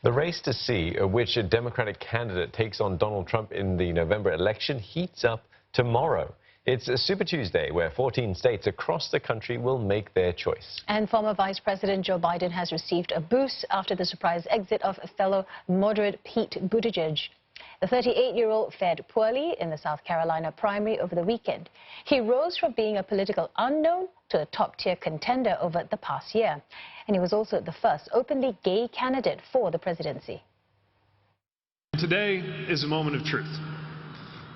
The race to see which Democratic candidate takes on Donald Trump in the November election heats up tomorrow. It's a Super Tuesday where 14 states across the country will make their choice. And former Vice President Joe Biden has received a boost after the surprise exit of fellow moderate Pete Buttigieg. The 38-year-old fared poorly in the South Carolina primary over the weekend. He rose from being a political unknown to a top-tier contender over the past year. And he was also the first openly gay candidate for the presidency. Today is a moment of truth.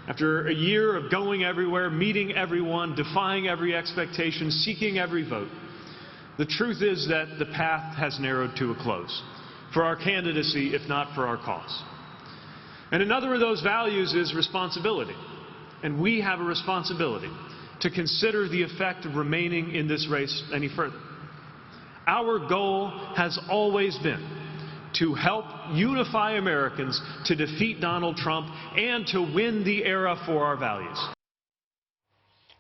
After a year of going everywhere, meeting everyone, defying every expectation, seeking every vote, the truth is that the path has narrowed to a close for our candidacy, if not for our cause. And another of those values is responsibility. And we have a responsibility to consider the effect of remaining in this race any further. Our goal has always been to help unify Americans to defeat Donald Trump and to win the era for our values.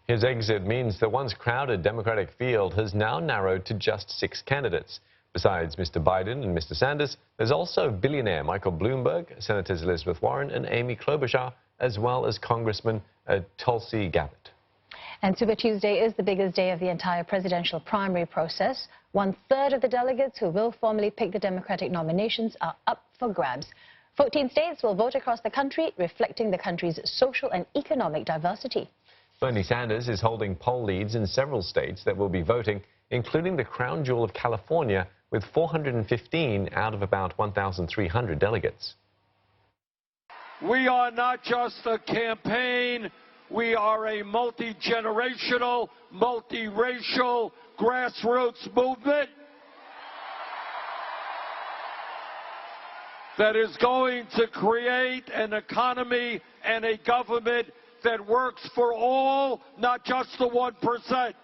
His exit means the once crowded Democratic field has now narrowed to just 6 candidates. Besides Mr. Biden and Mr. Sanders, there's also billionaire Michael Bloomberg, Senators Elizabeth Warren and Amy Klobuchar, as well as Congressman Tulsi Gabbard. And Super Tuesday is the biggest day of the entire presidential primary process. 1/3 of the delegates who will formally pick the Democratic nominations are up for grabs. 14 states will vote across the country, reflecting the country's social and economic diversity. Bernie Sanders is holding poll leads in several states that will be voting, including the crown jewel of California, with 415 out of about 1,300 delegates. We are not just a campaign. We are a multi-generational, multiracial, grassroots movement that is going to create an economy and a government that works for all, not just the 1%.